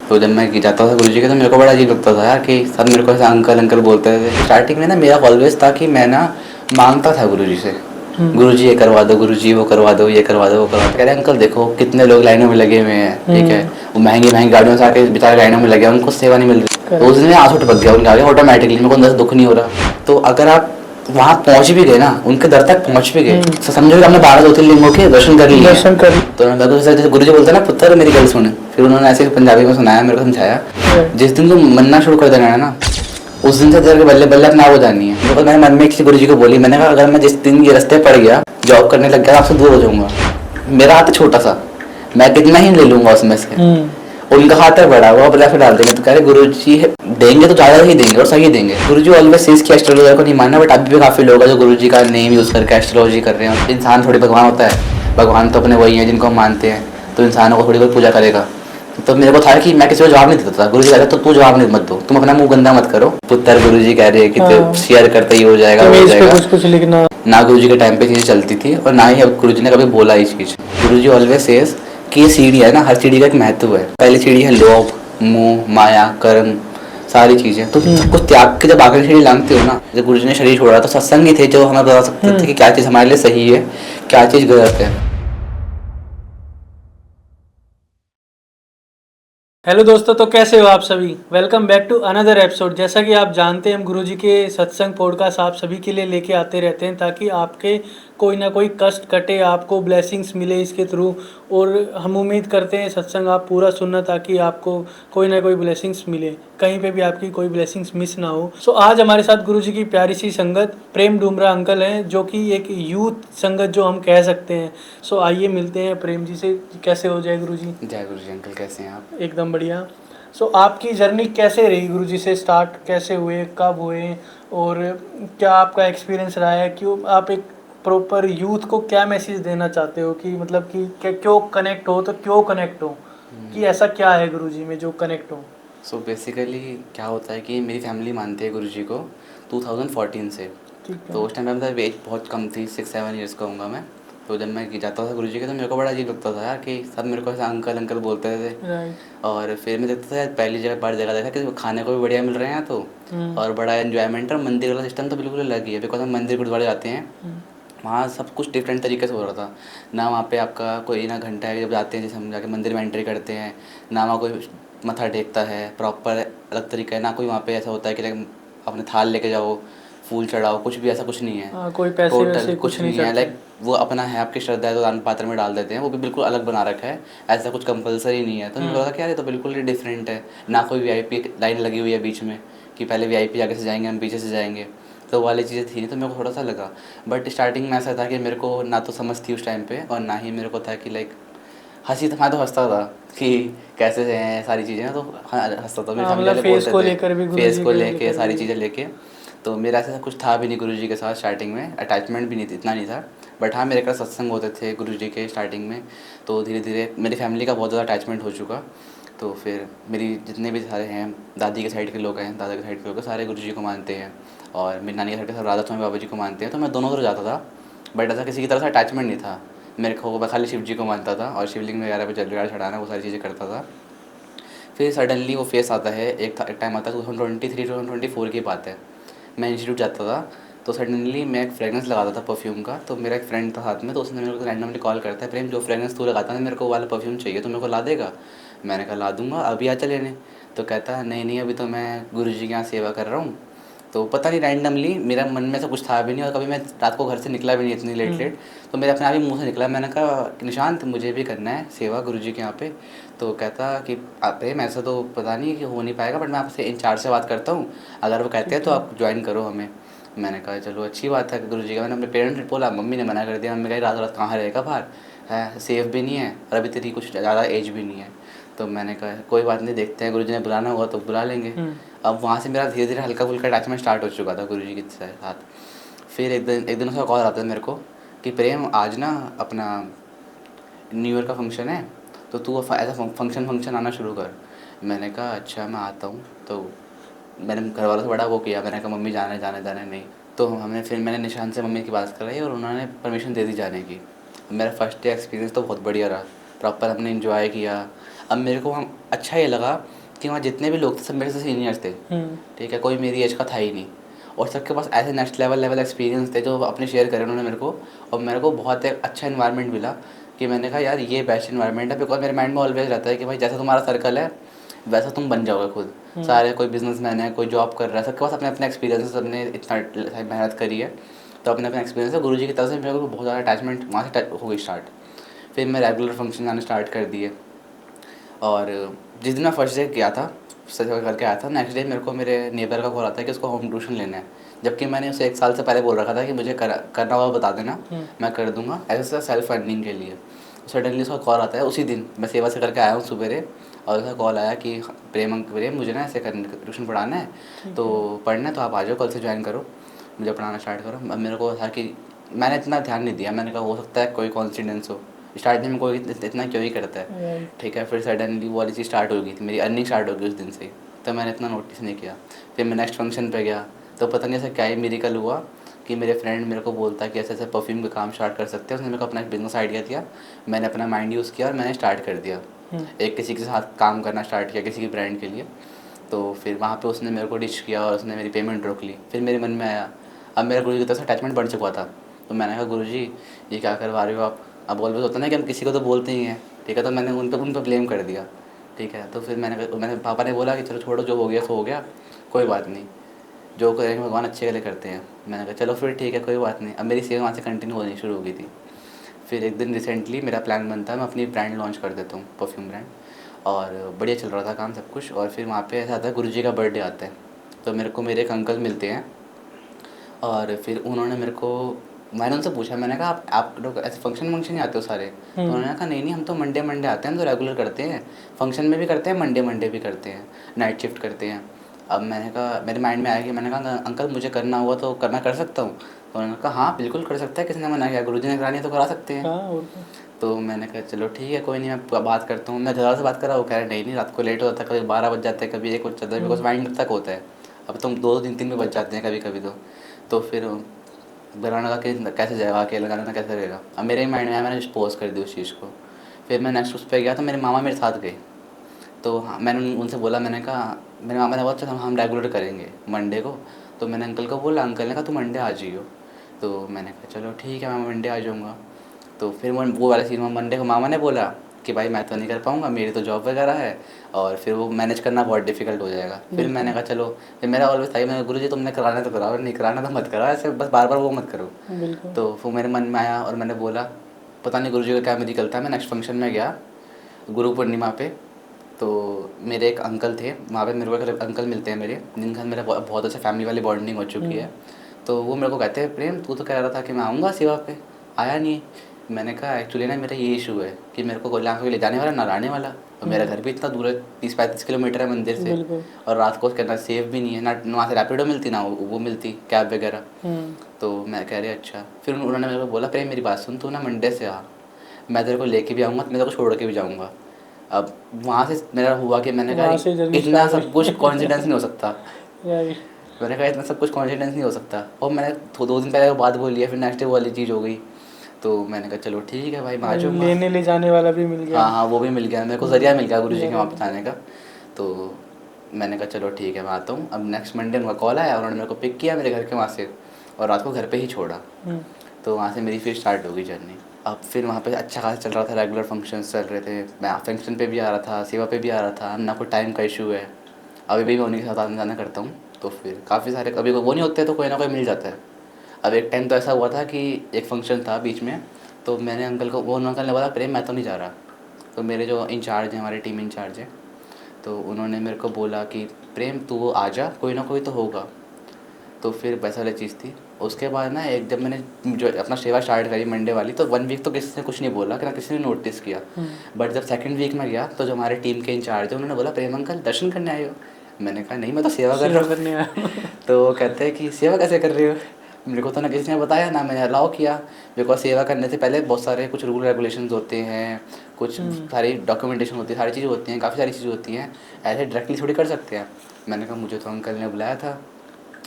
तो जब मैं जाता था गुरुजी के तो मेरे को बड़ा अजीब लगता था यार कि सब मेरे को ऐसा अंकल अंकल बोलते थे। स्टार्टिंग में ना मेरा ऑलवेज था कि मैं ना मांगता था गुरुजी से, गुरुजी ये करवा दो, गुरुजी वो करवा दो, ये करवा दो, वो करवा दो। कह रहे अंकल देखो कितने लोग लाइनों में लगे हुए हैं, ठीक है, वो महंगी महंगी गाड़ियों से आके बेचारे लाइनों में लगे हैं, उनको सेवा नहीं मिल रही। तो उस दिन आंसू टपक गया उनके आगे ऑटोमेटिकली, मेरे को अंदर से दुख नहीं हो रहा। तो अगर आप वहाँ पहुँच भी गए ना, उनके दर तक पहुँच भी गए, तो समझो कि हमने 12 ज्योतिर्लिंगों के दर्शन कर लिए। तो मैं तो जैसे गुरुजी बोलते हैं ना, पुत्र मेरी गल सुन, फिर उन्होंने ऐसे पंजाबी में सुनाया, मेरे को समझाया, जिस दिन तुम मनना शुरू कर देना है ना, उस दिन से तेरे बल्ले बल्ले अपना हो जानी है। तो मैंने मन में किसी गुरुजी को बोली, मैंने कहा अगर मैं जिस दिन ये रास्ते पड़ गया, जॉब करने लग गया, आपसे दूर हो जाऊंगा। मेरा हाथ छोटा सा, मैं कितना ही ले लूंगा उसमें से, उनका हाथ है बड़ा, वो अपने डाल देंगे। तो कह रहे गुरुजी देंगे तो ज्यादा ही देंगे और सही देंगे। गुरुजी ऑलवेज सेज कि एस्ट्रोलॉजर को नहीं मानना, बट अभी भी काफी लोग हैं जो गुरुजी का नेम यूज करके एस्ट्रोलॉजी कर रहे हैं। इंसान थोड़ी भगवान होता है, भगवान तो अपने वही है जिनको हम मानते हैं, तो इंसानों को थोड़ी बहुत पूजा करेगा। तो मेरे को था कि मैं किसी को जवाब नहीं देता था। गुरुजी कह रहे तो तू जवाब नहीं मत दो, तुम अपना मुंह गंदा मत करो पुत्र। गुरुजी कह रहे कि शेयर करते ही हो जाएगा, हो जाएगा। कुछ लिखना ना गुरुजी के टाइम पे चीजें चलती थी, और ना ही गुरुजी ने कभी बोला ये चीज। गुरुजी ऑलवेज सेज कि ये सीढ़ी है ना, हर सीढ़ी का एक महत्व है। पहली सीढ़ी है लोभ, मोह, माया, कर्म, सारी चीजें। तो सब कुछ त्याग के जब आखिरी सीढ़ी लांघते हो ना, जब गुरुजी ने शरीर छोड़ा तो सत्संग ही थे जो हमें बता सकते थे कि क्या चीज हमारे लिए सही है, क्या चीज गलत है। हेलो दोस्तों, तो कैसे हो आप सभी। Welcome back to another episode. जैसा कि आप जानते हैं, हम गुरुजी के सत्संग पॉडकास्ट आप सभी के लिए लेके आते रहते हैं ताकि आपके कोई ना कोई कष्ट कटे, आपको ब्लेसिंग्स मिले इसके थ्रू। और हम उम्मीद करते हैं सत्संग आप पूरा सुनना ताकि आपको कोई ना कोई ब्लेसिंग्स मिले, कहीं पे भी आपकी कोई ब्लेसिंग्स मिस ना हो। सो आज हमारे साथ गुरुजी की प्यारी सी संगत प्रेम डूमरा अंकल हैं, जो कि एक यूथ संगत जो हम कह सकते हैं। सो आइए मिलते हैं प्रेम जी से। कैसे हो जय गुरुजी। जय गुरुजी अंकल, कैसे हैं आप? एकदम बढ़िया। सो आपकी जर्नी कैसे रही, गुरुजी से स्टार्ट कैसे हुए, कब हुए, और क्या आपका एक्सपीरियंस रहा है। क्यों आप एक प्रॉपर यूथ को क्या मैसेज देना चाहते हो कि मतलब कि क्यों कनेक्ट हो, तो क्यों कनेक्ट हो, कि ऐसा क्या है गुरुजी में जो कनेक्ट हो। सो बेसिकली क्या होता है कि मेरी फैमिली मानती है गुरुजी को 2014 से। तो उस टाइम पे मतलब एज बहुत कम थी, 6-7 ईयर्स का होऊंगा मैं। तो जब मैं जाता था गुरुजी के तो मेरे को बड़ा अजीब लगता था यार कि सब मेरे को ऐसा अंकल अंकल बोलते थे। और फिर मैं देखता था यार, पहली जगह बार जगह देखा कि खाने को भी बढ़िया मिल रहे हैं तो, और बड़ा एन्जॉयमेंट, और मंदिर वाला सिस्टम तो बिल्कुल अलग ही है। बिकॉज हम मंदिर गुरुद्वारे जाते हैं, वहाँ सब कुछ डिफरेंट तरीके से हो रहा था ना। वहाँ पे आपका कोई ना घंटा है, जब जाते हैं जैसे हम जाके मंदिर में एंट्री करते हैं ना, वहाँ कोई मत्था टेकता है प्रॉपर अलग तरीका है ना। कोई वहाँ पे ऐसा होता है कि लाइक अपने थाल लेके जाओ, फूल चढ़ाओ, कुछ भी ऐसा कुछ नहीं है। कोई पैसे टोटल कुछ नहीं है। लाइक वो अपना है, आपकी श्रद्धा है तो दान पात्र में डाल देते हैं, वो भी बिल्कुल अलग बना रखा है, ऐसा कुछ कंपलसरी नहीं है। तो मुझे लगा कि यार ये तो बिल्कुल ही डिफरेंट है ना। कोई वीआईपी लाइन लगी हुई है बीच में कि पहले वीआईपी आगे से जाएंगे हम पीछे से जाएंगे, तो वाली चीज़ें थी। तो मेरे को थोड़ा सा लगा, बट स्टार्टिंग में ऐसा था कि मेरे को ना तो समझ थी उस टाइम पे, और ना ही मेरे को था कि लाइक हंसी। तो मैं तो हंसता था कि कैसे से हैं सारी चीज़ें, तो हंसता था। मेरी फैमिली वाले बोलते थे फेस को लेके सारी चीज़ें लेके। तो मेरा ऐसा कुछ था भी नहीं गुरुजी के साथ स्टार्टिंग में, अटैचमेंट भी नहीं इतना नहीं था। बट हाँ, मेरे का सत्संग होते थे गुरुजी के स्टार्टिंग में, तो धीरे धीरे मेरी फैमिली का बहुत ज़्यादा अटैचमेंट हो चुका। तो फिर मेरी जितने भी सारे हैं, दादी के साइड के लोग हैं, दादा के साइड के लोग हैं, सारे गुरुजी को मानते हैं, और मेरी नानी के साइड के सब राधा स्वामी बाबा जी को मानते हैं। तो मैं दोनों तरफ जाता था, बट ऐसा किसी की तरफ से अटैचमेंट नहीं था मेरे को। मैं खाली शिव जी को मानता था, और शिवलिंग वगैरह पे जल वगैरह चढ़ाना, वो सारी चीज़ें करता था। फिर सडनली वो फेस आता है, एक टाइम आता है 2023-2024 की बात है। मैं इंस्टीट्यूट जाता था, तो सडनली मैं एक फ्रेगनेंस लगाता था परफ्यूम का। तो मेरा एक फ्रेंड था साथ में, तो उसने मेरे को रैंडमली कॉल करता है, प्रेम जो फ्रेगनेंस तू लगाता है मेरे को वाला परफ्यूम चाहिए, तो मेरे को ला देगा। मैंने कहा ला दूंगा, अभी आ चल लेने। तो कहता है नहीं नहीं, अभी तो मैं गुरुजी के यहाँ सेवा कर रहा हूँ। तो पता नहीं रैंडमली मेरा मन में ऐसा कुछ था भी नहीं, और कभी मैं रात को घर से निकला भी नहीं इतनी लेट, तो मेरे अपने आप ही मुँह से निकला। मैंने कहा निशांत मुझे भी करना है सेवा गुरुजी के यहाँ पे। तो कहता कि आप ऐसा तो पता नहीं कि हो नहीं पाएगा, बट मैं आपसे इंचार्ज से बात करता हूँ, अगर वो कहते हैं तो आप ज्वाइन करो हमें। मैंने कहा चलो अच्छी बात है गुरुजी का। मैंने अपने पेरेंट्स से बोला, मम्मी ने मना कर दिया। मम्मी कही रात रात कहाँ रहेगा बाहर, है सेफ़ भी नहीं है, और अभी तेरी कुछ ज़्यादा एज भी नहीं है। तो मैंने कहा कोई बात नहीं, देखते हैं, गुरुजी ने बुलाना होगा तो बुला लेंगे। अब वहाँ से मेरा धीरे धीरे हल्का फुल्का अटैचमेंट स्टार्ट हो चुका था गुरुजी के साथ। फिर एक दिन उसका कॉल आता है मेरे को कि प्रेम आज ना अपना न्यू ईयर का फंक्शन है, तो तू ऐसा फंक्शन आना शुरू कर। मैंने कहा अच्छा मैं आता हूँ। तो मैंने घर वालों से बड़ा वो किया, मैंने कहा मम्मी जाने नहीं। तो मैंने निशान से मम्मी की बात कराई, और उन्होंने परमिशन दे दी जाने की। मेरा फर्स्ट डे एक्सपीरियंस तो बहुत बढ़िया रहा। प्रॉपर हमने एंजॉय किया। अब मेरे को वहाँ अच्छा ये लगा कि वहाँ जितने भी लोग थे सब मेरे से सीनियर्स थे, ठीक है, कोई मेरी एज का था ही नहीं, और सबके पास ऐसे नेक्स्ट लेवल एक्सपीरियंस थे जो अपने शेयर करे उन्होंने मेरे को। और मेरे को बहुत एक अच्छा इन्वायरमेंट मिला कि मैंने कहा यार ये बेस्ट इन्वायरमेंट है, बिकॉज मेरे माइंड में ऑलवेज रहता है कि भाई जैसा तुम्हारा सर्कल है वैसा तुम बन जाओगे खुद। सारे कोई बिजनेसमैन है, कोई जॉब कर रहा है, सबके पास अपने अपने एक्सपीरियंस, सबने इतना मेहनत करी है, तो अपने अपने एक्सपीरियंस है। गुरुजी की तरफ से मेरे को बहुत ज़्यादा अटैचमेंट वहाँ से हो गई स्टार्ट। फिर मैं रेगुलर फंक्शन आने स्टार्ट कर दिए, और जिस दिन मैं फर्स्ट डे गया था सच करके आया था, नेक्स्ट डे मेरे को मेरे नेबर का कॉल आता है कि उसको होम ट्यूशन लेना है, जबकि मैंने उसे 1 साल से पहले बोल रखा था कि मुझे करना होगा बता देना, मैं कर दूंगा ऐसा सेल्फ अर्निंग के लिए। सडनली उसका कॉल आता है उसी दिन, मैं सेवा से करके आया हूँ सुबेरे, और उसका कॉल आया कि प्रेम मुझे ना ऐसे करने ट्यूशन पढ़ाना है, तो पढ़ना है तो आप आ जाओ, कल से ज्वाइन करो, मुझे पढ़ाना स्टार्ट करो। अब मेरे को था कि मैंने इतना ध्यान नहीं दिया, मैंने कहा हो सकता है कोई कॉन्फिडेंस हो, स्टार्टिंग में कोई इतना क्यों ही करता है, ठीक है। फिर सडनली वो वाली चीज़ स्टार्ट हो गई थी, मेरी अर्निंग स्टार्ट हो गई उस दिन से ही, तो मैंने इतना नोटिस नहीं किया। फिर मैं नेक्स्ट फंक्शन पे गया, तो पता नहीं ऐसा क्या ही मेरिकल हुआ कि मेरे फ्रेंड मेरे को बोलता है कि ऐसे ऐसे परफ्यूम का काम स्टार्ट कर सकते हैं। उसने मेरे को अपना एक बिजनेस आइडिया दिया, मैंने अपना माइंड यूज़ किया और मैंने स्टार्ट कर दिया, एक किसी के साथ काम करना स्टार्ट किया किसी के ब्रांड के लिए। तो फिर वहाँ पे उसने मेरे को डिश किया और उसने मेरी पेमेंट रोक ली। फिर मेरे मन में आया, अब मेरे गुरु जी की तरफ से अटैचमेंट बढ़ चुका था, तो मैंने कहा गुरु जी ये क्या करवा रहे हो आप। अब ऑलवेज होता है ना कि हम किसी को तो बोलते ही हैं, ठीक है, तो मैंने उन पर ब्लेम कर दिया, ठीक है। तो फिर मैंने पापा ने बोला कि चलो छोड़ो, जो हो गया सो हो गया, कोई बात नहीं, जो करेंगे भगवान अच्छे के लिए करते हैं। मैंने कहा चलो फिर ठीक है कोई बात नहीं। अब मेरी सेवा वहाँ से कंटिन्यू होनी शुरू हो गई थी। फिर एक दिन रिसेंटली मेरा प्लान बनता है मैं अपनी ब्रांड लॉन्च कर देता हूँ, परफ्यूम ब्रांड, और बढ़िया चल रहा था काम सब कुछ। और फिर वहाँ पे ऐसा आता है गुरुजी का बर्थडे आता है, तो मेरे को मेरे एक अंकल मिलते हैं, और फिर उन्होंने मेरे को, मैंने उनसे पूछा, मैंने कहा आप लोग ऐसे फंक्शन वंक्शन ही आते हो सारे, तो उन्होंने कहा नहीं हम तो मंडे आते हैं, हम तो रेगुलर करते हैं, फंक्शन में भी करते हैं, मंडे भी करते हैं, नाइट शिफ्ट करते हैं। अब मैंने कहा, मेरे माइंड में आया कि मैंने कहा अंकल मुझे करना हुआ तो मैं कर सकता हूँ। तो उन्होंने कहा हाँ बिल्कुल कर सकता है, किसने मना किया, गुरुजी ने करानी है तो करा सकते हैं। तो मैंने कहा चलो ठीक है कोई नहीं, मैं बात करता हूँ। मैं ज़्यादा से बात करा, वो कह रहे नहीं रात को लेट हो जाता है, कभी 12 बज जाते हैं, कभी 1 बज जाता है, बिकॉज माइंड तक होता है, अब तुम 2-3 भी बज जाते हैं कभी कभी। तो फिर बनाने का कि कैसे जाएगा, अकेले लगाना कैसे रहेगा। अब मेरे माइंड में आया, मैंने पोज कर दी उस चीज़ को। फिर मैं नेक्स्ट उस पर गया तो मेरे मामा मेरे साथ गए, तो हाँ मैंने उनसे बोला, मैंने कहा, मेरे मामा ने बोला चलो हम रेगुलर करेंगे मंडे को। तो मैंने अंकल को बोला, अंकल ने कहा तू मंडे आ जाइयो। तो मैंने कहा चलो ठीक है मैं मंडे आ जाऊँगा। तो फिर वो वाला सीन मंडे को मामा ने बोला कि भाई मैं तो नहीं कर पाऊँगा, मेरी तो जॉब वगैरह है, और फिर वो मैनेज करना बहुत डिफिकल्ट हो जाएगा। फिर मैंने कहा चलो, फिर मेरा ऑलवेज था, मैं गुरु जी तुमने कराना तो कराओ, नहीं कराना तो मत कराओ, ऐसे बस बार बार वो मत करो। तो वो मेरे मन में आया और मैंने बोला, पता नहीं गुरु जी का क्या मेरी गलती है। मैं नेक्स्ट फंक्शन में गया गुरु पूर्णिमा पे, तो मेरे एक अंकल थे वहाँ पे, मेरे को एक अंकल मिलते हैं मेरे, जिनके साथ मेरा बहुत अच्छा फैमिली वाली बॉन्डिंग हो चुकी है। तो वो मेरे को कहते हैं प्रेम तू तो कह रहा था कि मैं आऊँगा सेवा पे, आया नहीं। मैंने कहा एक्चुअली ना मेरा ये इशू है कि मेरे को कोई ले जाने वाला ना लाने वाला, और मेरा घर भी इतना दूर है, 30-35 किलोमीटर है मंदिर से, और रात को कहना सेफ भी नहीं है ना, वहाँ से रैपिडो मिलती ना वो मिलती कैब वगैरह। तो मैं कह रही अच्छा। फिर उन्होंने मेरे को बोला प्रेम मेरी बात सुन, तू ना मंडे से आ, मैं तेरे को लेके भी आऊँगा, मैं तेरे को छोड़ के भी जाऊँगा। अब वहाँ से मेरा हुआ कि मैंने कहा इतना सब कुछ कॉन्फिडेंस नहीं हो सकता, मैंने कहा इतना सब कुछ कॉन्फिडेंस नहीं हो सकता। और मैंने 2 दिन पहले बात बोली है, फिर नेक्स्ट डे वाली चीज़ हो गई। तो मैंने कहा चलो ठीक है भाई मैं आ जाऊँगा, लेने ले जाने वाला भी मिल गया। हाँ वो भी मिल गया, मेरे को ज़रिया मिल गया गुरु जी के वहाँ पे आने का। तो मैंने कहा चलो ठीक है मैं आता हूँ। अब नेक्स्ट मंडे उनका कॉल आया, उन्होंने मेरे को पिक किया मेरे घर के वहाँ से, और रात को घर पे ही छोड़ा। तो वहाँ से मेरी फिर स्टार्ट हो गई जर्नी। अब फिर वहाँ पे अच्छा खासा चल रहा था, रेगुलर फंक्शंस चल रहे थे, मैं फंक्शन पे भी आ रहा था, सेवा पे भी आ रहा था, ना कोई टाइम का इशू है, अभी भी मैं उन्हीं के साथ आना जाना करता हूँ। तो फिर काफ़ी सारे कभी वो नहीं होते तो कोई ना कोई मिल जाता है। अब एक टाइम तो ऐसा हुआ था कि एक फंक्शन था बीच में, तो मैंने अंकल को, वो अंकल ने बोला प्रेम मैं तो नहीं जा रहा। तो मेरे जो इंचार्ज हैं, हमारे टीम इंचार्ज हैं, तो उन्होंने मेरे को बोला कि प्रेम तू आ जा, कोई ना कोई तो होगा। तो फिर वैसा वाली चीज़ थी। उसके बाद ना एक जब मैंने जो अपना सेवा स्टार्ट करी मंडे वाली, तो 1 वीक तो किसी ने कुछ नहीं बोला, कि ना किसी ने नोटिस किया। बट जब सेकंड वीक में गया तो जो हमारे टीम के इंचार्ज थे उन्होंने बोला प्रेम अंकल दर्शन करने आए हो। मैंने कहा नहीं मैं तो सेवा कर रहा हूँ। तो वो कहते हैं कि सेवा कैसे कर रहे हो, मेरे को तो ना किसी ने बताया ना मैंने अलाउ किया, बिकॉज सेवा करने से पहले बहुत सारे कुछ रूल रेगुलेशंस होते हैं, कुछ सारी डॉक्यूमेंटेशन होती है, सारी चीज़ें होती हैं, काफ़ी सारी चीज़ें होती हैं, ऐसे डायरेक्टली थोड़ी कर सकते हैं। मैंने कहा मुझे तो अंकल ने बुलाया था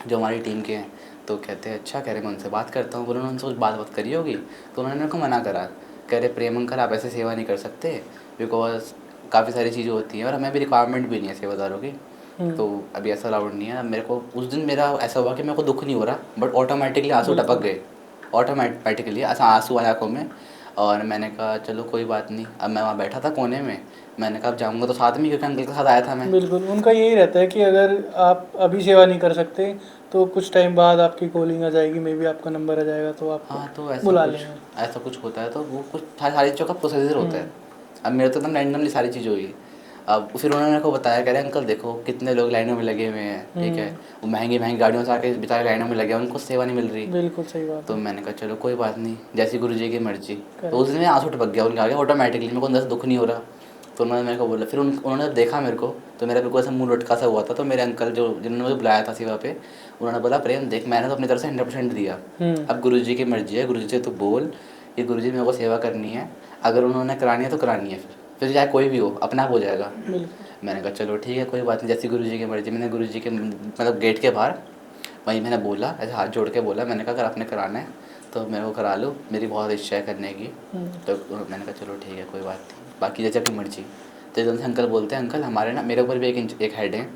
जो हमारी टीम के हैं। तो कहते हैं अच्छा, कह रहे मैं उनसे बात करता हूँ। उन्होंने उनसे कुछ बात करी होगी, तो उन्होंने मेरे को मना करा, कह रहे प्रेम अंकल आप ऐसे सेवा नहीं कर सकते, बिकॉज काफ़ी सारी चीज़ें होती हैं और हमें भी रिक्वायरमेंट भी नहीं है सेवादारों की, तो अभी ऐसा अलाउड नहीं है। मेरे को उस दिन मेरा ऐसा हुआ कि मेरे को दुख नहीं हो रहा, बट ऑटोमेटिकली आंसू टपक गए, ऑटोमेटिकली ऐसा आंसू आए आँखों में। और मैंने कहा चलो कोई बात नहीं। अब मैं वहाँ बैठा था कोने में, मैंने कहा अब जाऊँगा तो साथ में, क्योंकि अंकल के साथ आया था मैं। बिल्कुल, उनका यही रहता है कि अगर आप अभी सेवा नहीं कर सकते तो कुछ टाइम बाद आपकी कॉलिंग आ जाएगी, मे बी आपका नंबर आ जाएगा तो आपको हाँ, तो बुला लेंगे। ऐसा कुछ होता है, तो वो कुछ सारी चीज़ों का प्रोसीजर होता है। अब मेरे तो एकदम रैंडमली सारी चीज़ हुई। अब फिर उन्होंने मेरे को बताया, कह रहे अंकल देखो कितने लोग लाइनों में लगे हुए हैं, ठीक है, वो महंगी महंगी गाड़ियों से आके बेचारे लाइनों में लगे हैं, उनको सेवा नहीं मिल रही। बिल्कुल सही बात तो है। मैंने कहा चलो कोई बात नहीं, जैसी गुरु जी की मर्जी। तो करेक्ट। उस दिन में आंसू टपक गया उनके आगे ऑटोमेटिकली, मेरे को अंदर से दुख नहीं हो रहा। तो उन्होंने मेरे को बोला, फिर उन्होंने जब देखा मेरे को, तो मेरा बिल्कुल ऐसा मुँह लटका सा हुआ था। तो मेरे अंकल जो जिन्होंने मुझे बुलाया था सेवा पे, उन्होंने बोला प्रेम देख मैंने तो अपनी तरफ से 100% दिया, अब गुरु जी की मर्जी है, गुरु जी से तू बोल, ये गुरु जी मेरे को सेवा करनी है, अगर उन्होंने करानी है तो करानी है, फिर चाहे कोई भी हो अपना आप हो जाएगा। बिल्कुल। मैंने कहा चलो ठीक है कोई बात नहीं, जैसी गुरु जी की मर्जी। मैंने गुरु जी के मतलब गेट के बाहर वहीं मैंने बोला, ऐसे हाथ जोड़ के बोला, मैंने कहा अगर आपने कराना है तो मेरे को करा लो, मेरी बहुत इच्छा है करने की। तो मैंने कहा चलो ठीक है कोई बात नहीं, बाकी जैसे आपकी मर्जी। तो एकदम से अंकल बोलते हैं, अंकल हमारे ना मेरे ऊपर भी एक हेड है,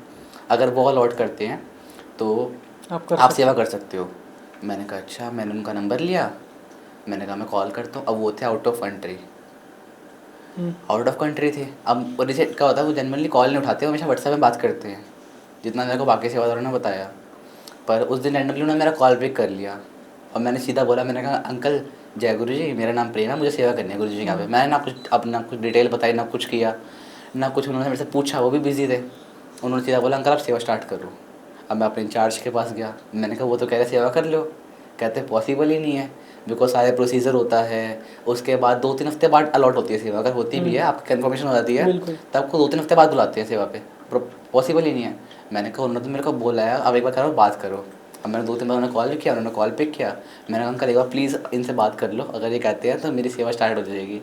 अगर वो अलॉट करते हैं तो आप सेवा कर सकते हो। मैंने कहा अच्छा। मैंने उनका नंबर लिया, मैंने कहा मैं कॉल करता हूँ। अब वो थे out of country, out of country थे। अब और जैसे क्या होता है, वो जनरली कॉल नहीं उठाते, वो हमेशा व्हाट्सएप में बात करते हैं, जितना मेरे को बाकी सेवादारों ने बताया। पर उस दिन रैंडमली उन्होंने मेरा कॉल पिक कर लिया और मैंने सीधा बोला, मैंने कहा अंकल जय गुरु जी, मेरा नाम प्रेम है, मुझे सेवा करनी है गुरु जी के यहाँ पे। मैंने ना कुछ अपना कुछ डिटेल बताई, ना कुछ किया, ना कुछ उन्होंने मेरे से पूछा, वो भी बिजी थे। उन्होंने सीधा बोला अंकल आप सेवा स्टार्ट करो। अब मैं अपने इंचार्ज के पास गया, मैंने कहा वो तो कह रहे सेवा कर लो। कहते पॉसिबल ही नहीं है, बिकॉज सारे प्रोसीजर होता है, उसके बाद 2-3 हफ्ते बाद अलॉट होती है सेवा, अगर होती भी है आपकी कन्फर्मेशन हो जाती है तब आपको 2-3 हफ्ते बाद बुलाते हैं सेवा पे, पॉसिबल ही नहीं है। मैंने कहा उन्होंने तो मेरे को बोला है अब एक बार करो बात करो। अब मैंने 2-3 बार उन्होंने कॉल किया, उन्होंने कॉल पिक किया। मैंने कहा अंकल एक बार प्लीज़ इनसे बात कर लो, अगर ये कहते हैं तो मेरी सेवा स्टार्ट हो जाएगी।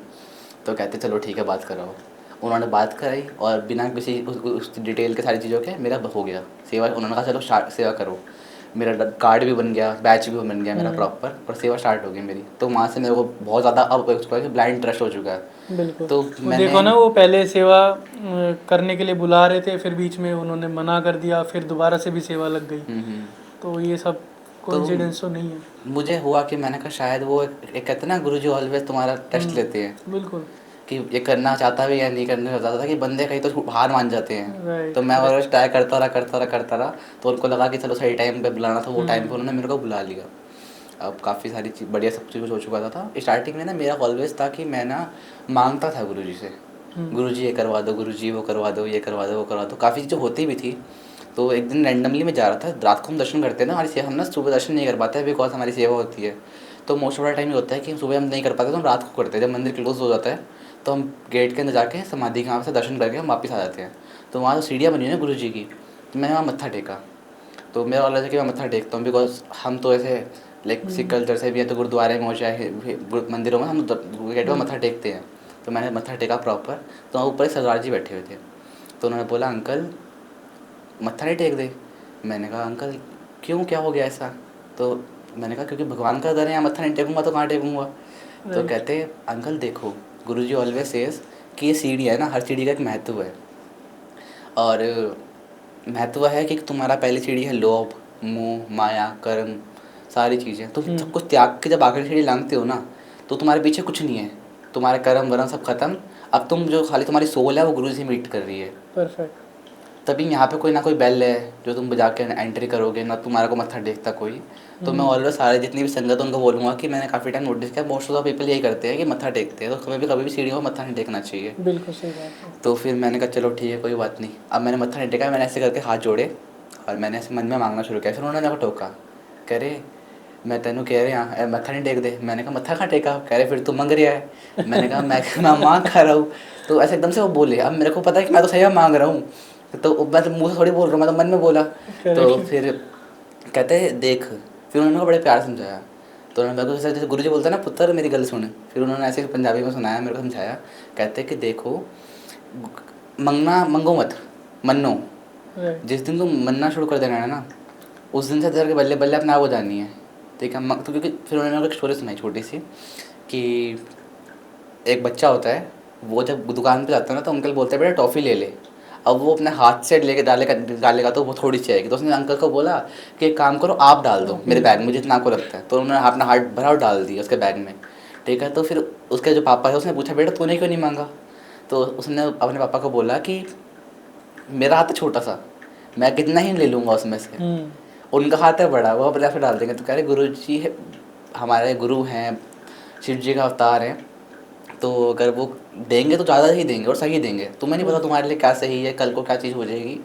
तो कहते चलो ठीक है बात कराओ। उन्होंने बात कराई और बिना किसी उस डिटेल के सारी चीज़ों के मेरा हो गया सेवा। उन्होंने कहा चलो सेवा करो, मेरा कार्ड भी बन गया, बैच भी बन गया मेरा प्रॉपर, और सेवा स्टार्ट हो गई मेरी। तो वहाँ से मेरे को बहुत ज़्यादा अब उसको ब्लाइंड ट्रस्ट हो चुका है। बिल्कुल। तो वो मैंने देखो ना, वो पहले सेवा करने के लिए बुला रहे थे, फिर बीच में उन्होंने मना कर दिया, फिर दोबारा से भी सेवा लग गई। तो ये सब कोइंसिडेंस तो नहीं है। मुझे हुआ कि मैंने कहा शायद वो एक कहते हैं ना गुरु जी ऑलवेज तुम्हारा टेस्ट लेते हैं बिल्कुल। कि ये करना चाहता भी या नहीं करना चाहता था, कि बंदे कहीं तो हार मान जाते हैं। राइट। तो मैं ऑलवेज ट्राई करता रहा। तो उनको लगा कि चलो सही टाइम पे बुलाना था, वो टाइम पे उन्होंने मेरे को बुला लिया। अब काफ़ी सारी चीज़ बढ़िया सब कुछ हो चुका था। स्टार्टिंग में ना मेरा ऑलवेज था कि मैं ना मांगता था गुरु जी से, गुरु जी ये करवा दो, गुरु जी वो करवा दो, ये करवा दो, वो करवा दो, काफ़ी चीज़ें होती भी थी। तो एक दिन रैंडमली मैं जा रहा था, रात को हम दर्शन करते हैं ना, हमारी सेवा हम ना सुबह दर्शन नहीं कर पाते हैं बिकॉज हमारी सेवा होती है। तो मोस्ट ऑफ द टाइम ये होता है कि सुबह हम नहीं कर पाते तो हम रात को करते हैं, जब मंदिर क्लोज हो जाता है तो हम गेट के अंदर जाके समाधि के वहाँ से दर्शन करके हम वापस आ जाते हैं। तो वहाँ तो सीढ़ियाँ बनी हुई है गुरु जी की, तो मैंने वहाँ मत्था टेका। तो मेरा वाला था कि मैं मत्था टेकता हूँ, बिकॉज हम तो ऐसे लाइक सिख कल्चर से भी है, तो गुरुद्वारे में हो चाहे मंदिरों में हम गेट पर मत्था टेकते हैं। तो मैंने मत्था टेका प्रॉपर। तो वहाँ ऊपर सरदार जी बैठे हुए थे, तो उन्होंने बोला अंकल मत्था नहीं टेक दे। मैंने कहा अंकल क्यों, क्या हो गया ऐसा? तो मैंने कहा क्योंकि भगवान का दर है, यहाँ मत्था नहीं टेकूँगा तो कहाँ टेकूँगा? तो कहते अंकल देखो गुरुजी ऑलवेज सेज कि ये सीढ़ी है ना, हर सीढ़ी का एक महत्व है। और महत्व है कि तुम्हारा पहली सीढ़ी है लोभ, मोह, माया, कर्म, सारी चीज़ें। तुम सब कुछ त्याग के जब आखिरी सीढ़ी लांघते हो ना, तो तुम्हारे पीछे कुछ नहीं है, तुम्हारे कर्म वरम सब खत्म। अब तुम जो खाली तुम्हारी सोल है वो गुरु से मीट कर रही है। परफेक्ट। तभी यहाँ पे कोई ना कोई बेल है जो तुम बजा के एंट्री करोगे, ना तुम्हारा को मत्था टेकता कोई। तो मैं ऑलवेज सारे जितनी भी संगत उनको बोलूँगा कि मैंने काफ़ी टाइम नोटिस किया मोस्ट ऑफ द पीपल यही करते हैं कि मत्था टेकते हैं, तो कभी भी सीढ़ियों में मत्था नहीं टेकना चाहिए। बिल्कुल सही बात है। तो फिर मैंने कहा चलो ठीक है कोई बात नहीं। अब मैंने मत्था नहीं टेका, मैंने ऐसे करके हाथ जोड़े और मैंने ऐसे मन में मांगना शुरू किया। फिर उन्होंने मेरे को टोका, कह रहे मैं तेनू कह रहे यहाँ मत्था नहीं टेक दे। मैंने कहा मत्था कहाँ टेका? कह रहे फिर तू मंग रहा है। मैंने कहा मैं मांग खा रहा हूँ। तो ऐसे एकदम से वो बोले, अब मेरे को पता है कि मैं तो सही में मांग रहा हूँ, तो मैं तो मुँह से थोड़ी बोल रहा हूँ, मैं तो मन में बोला। तो फिर कहते देख, फिर उन्होंने को बड़े प्यार समझाया। तो उन्होंने मेरे को जैसे गुरु जी बोलते हैं ना पुत्र मेरी गल सुन, फिर उन्होंने ऐसे पंजाबी में सुनाया, मेरे को समझाया। कहते कि देखो मंगना मंगो मत, मनो। जिस दिन तुम मनना शुरू कर देना है ना, उस दिन से तेरे के बल्ले बल्ले अपने आप हो जानी है, ठीक है। तो क्योंकि फिर उन्होंने एक स्टोरी सुनाई छोटी सी कि एक बच्चा होता है, वो जब दुकान पे जाता है ना तो अंकल बोलते हैं बेटा टॉफ़ी ले ले। अब वो अपने हाथ से लेके डालेगा तो वो थोड़ी सी आएगी, तो उसने अंकल को बोला कि एक काम करो आप डाल दो मेरे बैग में जितना आपको लगता है। तो उन्होंने अपना हाथ भरा और डाल दिया उसके बैग में, ठीक है। तो फिर उसके जो पापा है उसने पूछा बेटा तूने क्यों नहीं मांगा? तो उसने अपने पापा को बोला कि मेरा हाथ है छोटा सा, मैं कितना ही ले लूँगा उसमें से, उनका हाथ है बड़ा, वो अपने आप से डाल देंगे। तो कह रहे गुरु जी हमारे गुरु हैं, शिव जी का अवतार हैं, तो अगर वो देंगे तो ज़्यादा ही देंगे और सही देंगे। तुम्हें नहीं पता तुम्हारे लिए क्या सही है, कल को क्या चीज़ हो जाएगी।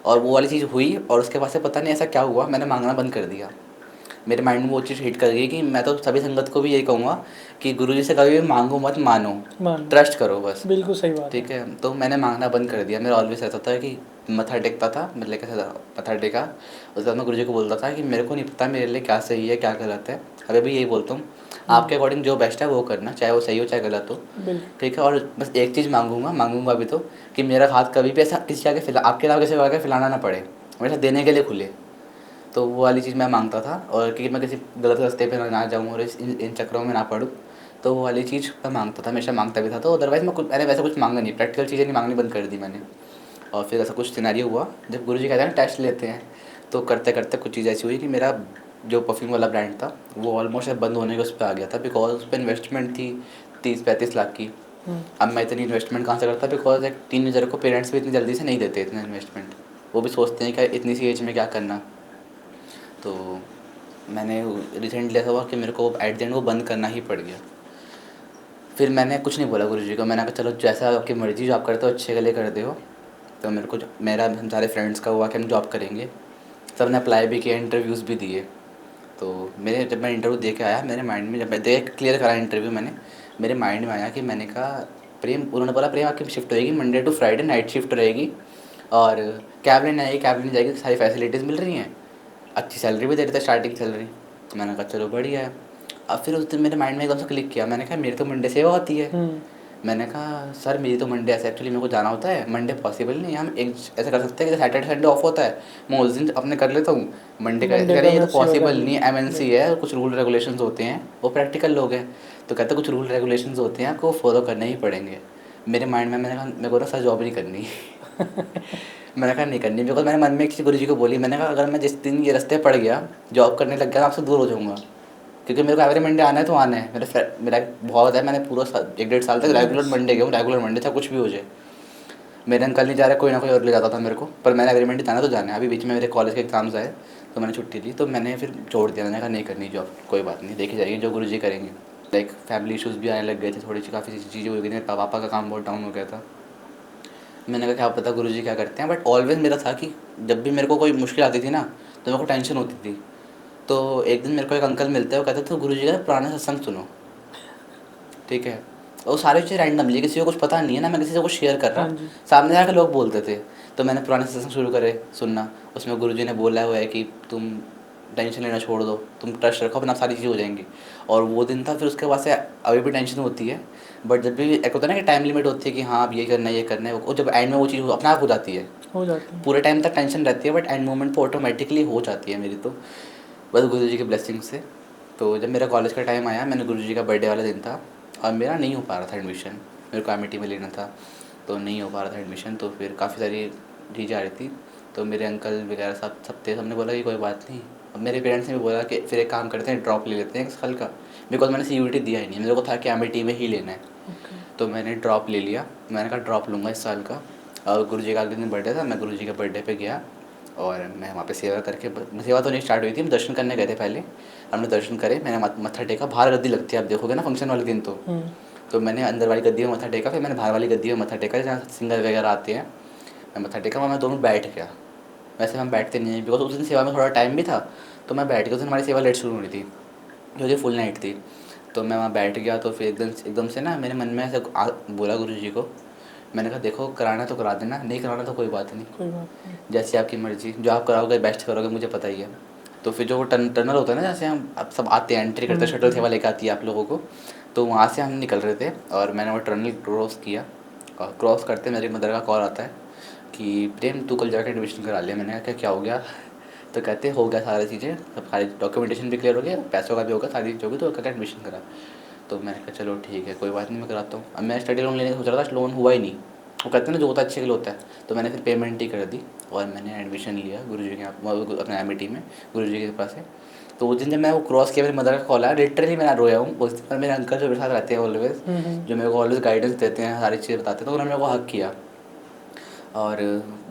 और वो वाली चीज़ हुई और उसके बाद से पता नहीं ऐसा क्या हुआ, मैंने मांगना बंद कर दिया। मेरे माइंड में वो चीज़ हिट कर गई कि मैं तो सभी संगत को भी यही कहूँगा कि गुरु जी से कभी भी मांगो मत, मानो, ट्रस्ट करो बस। बिल्कुल सही बात ठीक है, तो मैंने मांगना बंद कर दिया। मेरा ऑलवेज रहता था कि मत्था टेकता था, मतलब कैसे मत्था टेका, उसके बाद मैं गुरु जी को बोलता था कि मेरे को नहीं पता मेरे लिए क्या सही है क्या गलत है। अभी भी यही बोलता हूँ, आपके अकॉर्डिंग जो बेस्ट है वो करना, चाहे वो सही हो चाहे गलत हो। ठीक है, और बस एक चीज़ मांगूंगा अभी तो, कि मेरा हाथ कभी भी ऐसा किसी आगे आपके अलावा किसी को आगे फैलाना ना पड़े, हमेशा देने के लिए खुले। तो वो वाली चीज़ मैं मांगता था, और कि मैं किसी गलत रास्ते पे ना जाऊँ और इन चक्करों में ना पड़ूँ। तो वो वाली चीज़ मैं मांगता था, हमेशा मांगता भी था। तो अदरवाइज़ मैंने वैसा कुछ मांगा नहीं, प्रैक्टिकल चीज़ें नहीं मांगनी बंद कर दी मैंने। और फिर ऐसा कुछ सिनेरियो हुआ जब गुरुजी कहते हैं ना टेस्ट लेते हैं, तो करते करते कुछ चीज़ ऐसी हुई कि मेरा जो परफ्यूम वाला ब्रांड था वो ऑलमोस्ट बंद होने के उस पर आ गया था, बिकॉज उस पर इन्वेस्टमेंट थी 30-35 लाख की। अब मैं इतनी इन्वेस्टमेंट कहाँ से करता, बिकॉज एक टीनेजर को पेरेंट्स भी इतनी जल्दी से नहीं देते इतना इन्वेस्टमेंट, वो भी सोचते हैं कि इतनी सी एज में क्या करना। तो मैंने रिसेंटली ऐसा हुआ कि मेरे को एट द एंड वो बंद करना ही पड़ गया। फिर मैंने कुछ नहीं बोला गुरुजी को, मैंने कहा चलो जैसा आपकी मर्ज़ी, जो आप करते हो अच्छे के लिए कर हो। तो मेरे को मेरा हम सारे फ्रेंड्स का हुआ कि हम जॉब करेंगे, सब ने अप्लाई भी किया, इंटरव्यूज़ भी दिए। तो मेरे जब मैं इंटरव्यू दे के आया, मेरे माइंड में जब मैं क्लियर करा इंटरव्यू मैंने, मेरे माइंड में आया कि मैंने कहा प्रेम, उन्होंने बोला प्रेम आपकी शिफ्ट रहेगी Monday to Friday, night shift रहेगी, और कैब लेने आएगी, कैब लेने जाएगी, सारी फैसिलिटीज़ मिल रही हैं, अच्छी सैलरी भी दे रहे थे, स्टार्टिंग सैलरी। तो मैंने कहा चलो बढ़िया है। अब फिर उस दिन मेरे माइंड में एकदम से क्लिक किया, मैंने कहा मेरी तो मंडे सेवा होती है। मैंने कहा सर मेरी तो मंडे ऐसे एक्चुअली मेरे को जाना होता है, मंडे पॉसिबल नहीं है, हम एक ऐसा कर सकते हैं कि सैटरडे संडे ऑफ होता है, मैं उस दिन अपने कर लेता हूँ, मंडे का कह रहे ये तो पॉसिबल नहीं है, एमएनसी है, कुछ रूल रेगुलेशंस होते हैं, वो प्रैक्टिकल लोग हैं। तो कहते कुछ रूल रेगुलेशंस होते हैं आपको फॉलो करने ही पड़ेंगे। मेरे माइंड में मैंने कहा मेरे को ना सर जॉब नहीं करनी मैंने कहा नहीं करनी, बिकॉज मैंने मन में किसी गुरु जी को बोली, मैंने कहा अगर मैं जिस दिन ये रास्ते पड़ गया, जॉब करने लग गया, आपसे दूर हो जाऊँगा, क्योंकि मेरे को एवरी मंडे आना है तो आना है। मेरा बहुत है, मैंने पूरा 1-1.5 साल तक रेगुलर मंडे गया हूँ, रेगुलर मंडे था कुछ भी हो जाए। मेरे अंकल नहीं जा रहे, कोई ना कोई और ले जाता था मेरे को, पर मैंने एवरी मंडे जाना तो जाना है। अभी बीच में मेरे कॉलेज के एग्जाम्स आए तो मैंने छुट्टी ली, तो मैंने फिर छोड़ दिया, मैंने कहा नहीं करनी जॉब, कोई बात नहीं, देखी जाएगी जो गुरु जी करेंगे। लाइक फैमिली इशूज़ भी आने लग गए थे, थोड़ी सी काफ़ी चीज़ें हो गई थी, मेरे पापा का काम बहुत डाउन हो गया था। मैंने कहा क्या पता गुरु जी क्या करते हैं, बट ऑलवेज मेरा था कि जब भी मेरे को कोई मुश्किल आती थी ना तो मेरे को टेंशन होती थी। तो एक दिन मेरे को एक अंकल मिलते हैं, वो कहते थे गुरु जी का पुराना सत्संग सुनो, ठीक है। और सारी चीज़ें रैंडमली, किसी को कुछ पता नहीं है ना, मैं किसी से कुछ शेयर कर रहा, सामने आकर लोग बोलते थे। तो मैंने पुराने सत्संग शुरू करे सुनना, उसमें गुरु जी ने बोला हुआ है कि तुम टेंशन लेना छोड़ दो, तुम ट्रस्ट रखो, अपना सारी चीज़ें हो जाएंगी। और वो दिन था, फिर उसके बाद से अभी भी टेंशन होती है, बट जब भी एक होता है ना कि टाइम लिमिट होती है कि हाँ अब ये करना है ये करना है, वो जब एंड में वो चीज़ अपने आप हो जाती है, पूरे टाइम तक टेंशन रहती है, बट एंड मोमेंट पर ऑटोमेटिकली हो जाती है मेरी तो, बस गुरु जी की ब्लेसिंग से। तो जब मेरा कॉलेज का टाइम आया, मैंने गुरु जी का बर्थडे वाला दिन था, और मेरा नहीं हो पा रहा था एडमिशन, मेरे को एमिटी में लेना था, तो नहीं हो पा रहा था एडमिशन। तो फिर काफ़ी सारी चीज़ें आ रही थी, तो मेरे अंकल वगैरह सब थे, सबने बोला कि कोई बात नहीं। अब मेरे पेरेंट्स ने भी बोला कि फिर एक काम करते हैं, ड्रॉप ले लेते हैं इस साल का, बिकॉज मैंने CUET दिया ही नहीं, मेरे को था कि एमिटी में ही लेना है। तो मैंने ड्रॉप ले लिया, मैंने कहा ड्रॉप लूँगा इस साल का। और गुरु जी का अगले दिन बर्थडे था, मैं गुरु जी के बर्थडे पे गया, और मैं वहाँ पे सेवा करके, सेवा तो नहीं स्टार्ट हुई थी, हम दर्शन करने गए थे पहले, हमने दर्शन करे, मैंने मत्था टेका, बाहर गद्दी लगती है आप देखोगे ना फंक्शन वाले दिन तो मैंने अंदर वाली गद्दी में मत्था टेका, फिर मैंने बाहर वाली गद्दी में मत्था टेका जहाँ सिंगर वगैरह आते हैं, मैं मत्था टेका, वहाँ मैं दोनों बैठ गया। वैसे हम बैठते नहीं हैं, बिकॉज उस दिन सेवा में थोड़ा टाइम भी था, तो मैं बैठ गया। उस दिन हमारी सेवा लेट शुरू होनी थी, जो फुल नाइट थी, तो मैं वहाँ बैठ गया। तो फिर एकदम से ना मेरे मन में ऐसे बोला गुरु जी को, मैंने कहा देखो कराना तो करा देना, नहीं कराना तो कोई बात नहीं, जैसी आपकी मर्ज़ी, जो आप कराओगे बेस्ट करोगे, मुझे पता ही है। तो फिर जो वो टनल होता है ना, जैसे हम अब सब आते हैं एंट्री करते हैं, शटल सेवा लेकर आती है आप लोगों को, तो वहाँ से हम निकल रहे थे, और मैंने वो टनल क्रॉस किया, और क्रॉस करते मेरी मदर का कॉल आता है कि प्रेम तू कल जाकर एडमिशन करा लिया। मैंने कहा क्या हो गया? तो कहते हो गया सारी चीज़ें, सब सारी डॉक्यूमेंटेशन भी क्लियर हो गया, पैसों का भी होगा, सारी चीज़ होगी, तो क्या एडमिशन करा। तो मैंने कहा चलो ठीक है, कोई बात नहीं, मैं कराता हूँ। अब मैं स्टडी लोन लेने का सोच रहा था, लोन हुआ ही नहीं। वो कहते हैं ना जो होता है अच्छे के लिए होता है। तो मैंने फिर पेमेंट ही कर दी और मैंने एडमिशन लिया गुरुजी के यहाँ, अपने एमिटी में, गुरुजी के पास से। तो उस दिन जब मैं वो क्रॉस किया, मेरी मदर का कॉल आया, लिटरली मैं रोया हूँ उस दिन। पर मेरे अंकल जो मेरे साथ रहते हैं ऑलवेज, जो मेरे को ऑलवेज गाइडेंस देते हैं, सारी चीज़ें बताते हैं, तो उन्होंने मेरे को हक किया और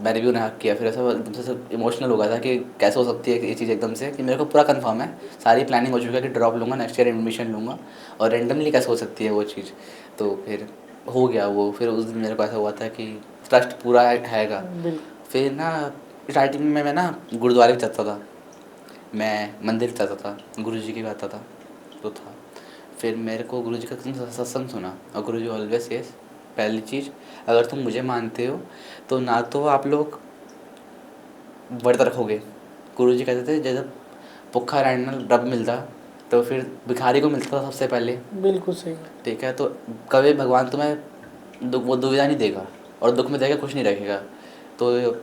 मैंने भी उन्हें हक किया। फिर ऐसा एकदम से सब इमोशनल हो गया था कि कैसे हो सकती है ये चीज़ एकदम से, कि मेरे को पूरा कंफर्म है, सारी प्लानिंग हो चुकी है कि ड्रॉप लूँगा, नेक्स्ट ईयर एडमिशन लूँगा, और रेंडमली कैसे हो सकती है वो चीज़। तो फिर हो गया वो। फिर उस दिन मेरे को ऐसा हुआ था कि ट्रस्ट पूरा हैगा। बिल्कुल। फिर ना स्टार्टिंग में मैं ना गुरुद्वारे भी जाता था, मैं मंदिर जाता था, गुरुजी की भी आता था, तो था। फिर मेरे को गुरुजी का सत्संग सुना, और गुरुजी ऑलवेज सेज, पहली चीज़, अगर तुम मुझे मानते हो तो ना तो आप लोग व्रत रखोगे। गुरुजी कहते थे जब भुखा रहना रब मिलता, तो फिर भिखारी को मिलता था सबसे पहले। बिल्कुल सही। ठीक है, तो कभी भगवान तुम्हें वो दुविधा नहीं देगा, और दुख में देगा कुछ नहीं रखेगा। तो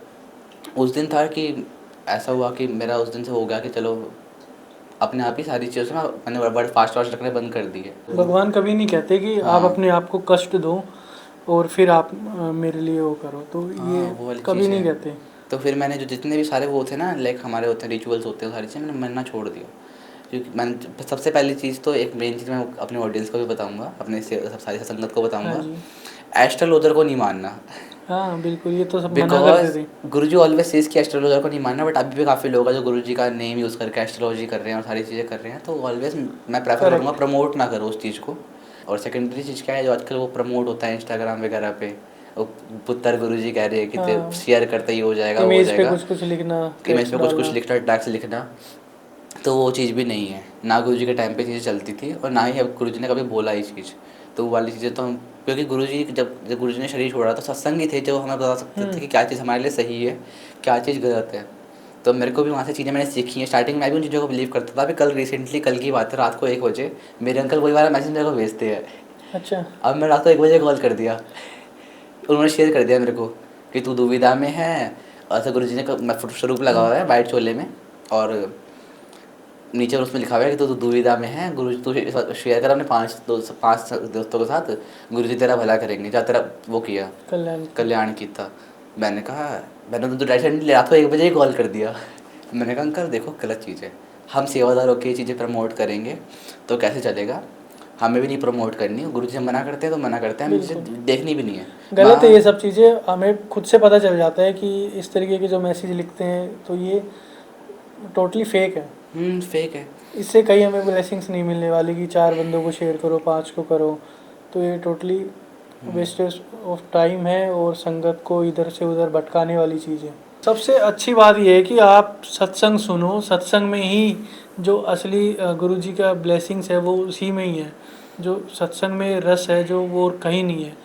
उस दिन था कि ऐसा हुआ कि मेरा उस दिन से हो गया कि चलो अपने आप ही सारी चीज़ों से मैंने वर्ड फास्ट वास्ट रखने बंद कर दिए। भगवान कभी नहीं कहते कि आप हाँ। अपने आप को कष्ट दो और फिर आप मेरे लिए वो करो, तो हाँ, ये वो वाली कभी चीज़ नहीं है। कहते। तो फिर मैंने जो जितने भी सारे वो थे ना, लाइक हमारे होते हैं रिचुअल्स होते हैं, सारी चीज़ें मैंने मानना छोड़ दिया। क्योंकि मैंने सबसे पहली चीज़ तो एक मेन चीज़ मैं अपने ऑडियंस को भी बताऊंगा, अपने सब सारी संगत को हाँ बताऊंगा, जी। एस्ट्रोलॉजर को नहीं मानना। हाँ बिल्कुल, ये तो सब मना करते बिकॉज थे। गुरुजी ऑलवेज सेज कि एस्ट्रोलॉजर को नहीं मानना, बट अभी भी काफ़ी लोग हैं जो गुरुजी का नेम यूज़ करके एस्ट्रोलॉजी कर रहे हैं और सारी चीज़ें कर रहे हैं। तो ऑलवेज मैं प्रेफर करूँगा करेक्ट। प्रमोट ना करो उस चीज़ को। और सेकेंडरी चीज़ क्या है, जो आजकल वो प्रमोट होता है इंस्टाग्राम वगैरह पे, वो पुत्र गुरुजी कह रहे हैं कि हाँ, शेयर करते ही हो जाएगा, वो हो इमेज पे जाएगा, कुछ कुछ लिखना, इमेज टेक्स्ट पे कुछ कुछ डालना। लिखना, टैक्स लिखना। तो वो चीज़ भी नहीं है, ना गुरुजी के टाइम पे चीज़ें चलती थी, और ना ही अब गुरुजी ने कभी बोला ये चीज़। तो वो वाली चीज़ें तो हम, क्योंकि गुरुजी जब गुरुजी ने शरीर छोड़ा तो सत्संग ही थे जो हमें बता सकते थे कि क्या चीज़ हमारे लिए सही है, क्या चीज़ गलत है। तो मेरे को भी वहाँ से चीज़ें मैंने सीखी हैं। स्टार्टिंग में मैं भी उन चीज़ों को बिलीव करता था। अभी कल रिसेंटली, कल की बात है, रात को 1 बजे मेरे अंकल वही वाला मैसेज मेरे को भेजते हैं। अच्छा। अब मैं रात को 1 बजे कॉल कर दिया, उन्होंने शेयर कर दिया मेरे को कि तू दुविधा में है, ऐसा गुरुजी ने स्वरूप लगा हुआ है वाइट चोले में, और नीचे उसमें लिखा हुआ है कि तू दुविधा में है, गुरु तू शेयर कर अपने 5 दोस्तों के साथ, गुरु जी तेरा भला करेंगे, जा तेरा वो किया, कल्याण। कल्याण किया। मैंने कहा, मैंने तो डायरेक्ट रात को 1 बजे ही कॉल कर दिया। मैंने कहा अंकल देखो गलत चीज़ है, हम सेवादार होकर ये चीज़ें प्रमोट करेंगे तो कैसे चलेगा, हमें भी नहीं प्रमोट करनी, गुरु जी हम मना करते हैं तो मना करते हैं, हमें बिल्कुल चीज़ें देखनी भी नहीं है। गलत है ये सब चीज़ें, हमें खुद से पता चल जाता है कि इस तरीके के जो मैसेज लिखते हैं तो ये टोटली फेक है। फेक है। इससे कहीं हमें ब्लेसिंग्स नहीं मिलने वाली कि 4 बंदों को शेयर करो, 5 को करो। तो ये टोटली वेस्टेज ऑफ टाइम है और संगत को इधर से उधर भटकाने वाली चीज़ है। सबसे अच्छी बात यह है कि आप सत्संग सुनो, सत्संग में ही जो असली गुरुजी का ब्लेसिंग्स है वो उसी में ही है। जो सत्संग में रस है जो वो और कहीं नहीं है,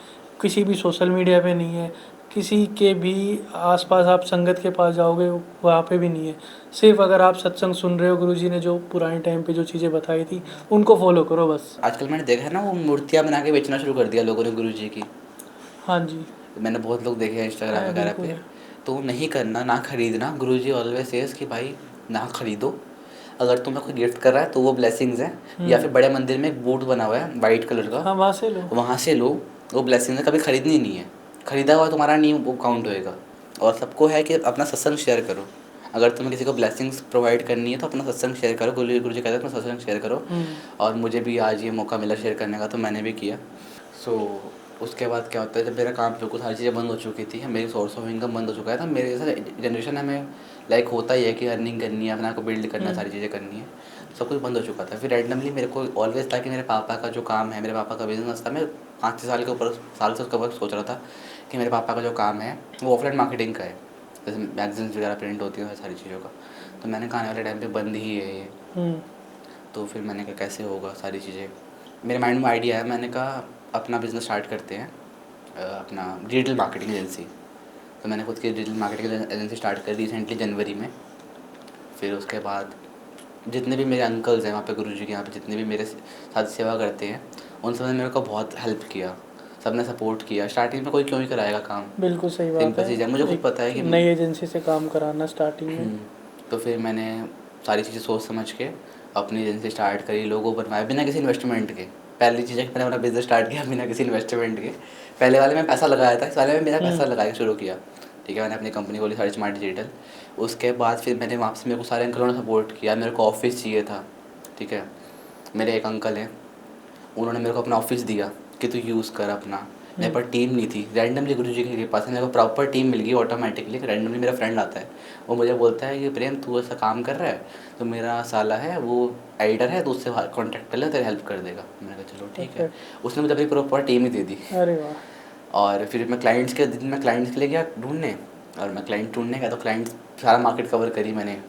किसी भी सोशल मीडिया पे नहीं है, किसी के भी आसपास आप संगत के पास जाओगे वहाँ पे भी नहीं है। सिर्फ अगर आप सत्संग सुन रहे हो, गुरुजी ने जो पुराने टाइम पे जो चीज़ें बताई थी उनको फॉलो करो बस। आजकल मैंने देखा है ना, वो मूर्तियाँ बना के बेचना शुरू कर दिया लोगों ने गुरु जी की। हाँ जी। मैंने बहुत लोग देखे हैं इंस्टाग्राम है वगैरह बिल्कुल पे। है। तो नहीं करना, ना खरीदना। गुरुजी ऑलवेज सेज कि भाई ना खरीदो, अगर तुम्हें कोई गिफ्ट कर रहा है तो वो ब्लेसिंग्स हैं। या फिर बड़े मंदिर में एक बूट बना हुआ है वाइट कलर का, हाँ वहाँ से लो। वहाँ से लो, वो ब्लेसिंग्स है, कभी खरीदनी नहीं है। खरीदा हुआ तुम्हारा नहीं वो काउंट होएगा। और सबको है कि अपना सत्संग शेयर करो, अगर तुम्हें किसी को ब्लेसिंग्स प्रोवाइड करनी है तो अपना सत्संग शेयर करो। गुरु जी कहते हैं अपना सत्संग शेयर करो। और मुझे भी आज ये मौका मिला शेयर करने का, तो मैंने भी किया। सो उसके बाद क्या होता है, जब मेरा काम बिल्कुल सारी चीज़ें बंद हो चुकी थी, मेरी सोर्स ऑफ इनकम बंद हो चुका है था। मेरे जैसा जनरेशन है, में लाइक होता ही है कि अर्निंग करनी है, अपना को बिल्ड करना है, सारी चीज़ें करनी है, सब कुछ बंद हो चुका था। फिर रैंडमली मेरे को ऑलवेज था कि मेरे पापा का जो काम है, मेरे पापा का बिजनेस था, मैं 5-6 साल के ऊपर साल से उसका वक्त सोच रहा था कि मेरे पापा का जो काम है वो ऑफलाइन मार्केटिंग का है, जैसे मैगजीन्स वगैरह प्रिंट होती है सारी चीज़ों का। तो मैंने कहा आने वाले टाइम पे बंद ही है ये। तो फिर मैंने कहा कैसे होगा सारी चीज़ें, मेरे माइंड में आइडिया है। मैंने कहा अपना बिज़नेस स्टार्ट करते हैं, अपना डिजिटल मार्केटिंग एजेंसी। तो मैंने खुद की डिजिटल मार्केटिंग एजेंसी स्टार्ट कर दी रिसेंटली जनवरी में। फिर उसके बाद जितने भी मेरे अंकल्स हैं वहाँ पे गुरुजी के यहाँ पे, जितने भी मेरे साथ सेवा करते हैं, उन सब ने मेरे को बहुत हेल्प किया, सब ने सपोर्ट किया। स्टार्टिंग में कोई क्यों ही कराएगा काम, बिल्कुल सही बात सिंपल चीज़ है, मुझे खुद एक पता है कि नई एजेंसी से काम कराना स्टार्टिंग में। तो फिर मैंने सारी चीज़ें सोच समझ के अपनी एजेंसी स्टार्ट करी, लोगो बनवाए बिना किसी इन्वेस्टमेंट के। पहली चीज़ है कि मैंने अपना बिज़नेस स्टार्ट किया बिना किसी इन्वेस्टमेंट के। पहले वाले में पैसा लगाया था, इस वाले में मेरा पैसा लगा के शुरू किया, ठीक है। मैंने अपनी कंपनी खोली सारी स्मार्ट डिजिटल। उसके बाद फिर मैंने वहाँ से, मेरे को सारे अंकलों ने सपोर्ट किया, मेरे को ऑफिस चाहिए था, ठीक है। मेरे एक अंकल हैं, उन्होंने मेरे को अपना ऑफिस दिया कि तू यूज़ कर अपना। मेरे पास टीम नहीं थी, रैंडमली गुरुजी के पास मेरे को प्रॉपर टीम मिल गई ऑटोमेटिकली। रैंडमली मेरा फ्रेंड आता है, वो मुझे बोलता है कि प्रेम तू ऐसा काम कर रहा है, तो मेरा साला है वो एडिटर है, तो उससे कॉन्टैक्ट कर ले, तेरी हेल्प कर देगा। मैंने कहा चलो ठीक है। उसने मुझे अपनी प्रॉपर टीम ही दे दी। अरे वाह। और फिर मैं क्लाइंट्स के दिन में क्लाइंट्स के लिए गया ढूंढने, और मैं क्लाइंट ढूंढने गया तो क्लाइंट सारा मार्केट कवर करी मैंने।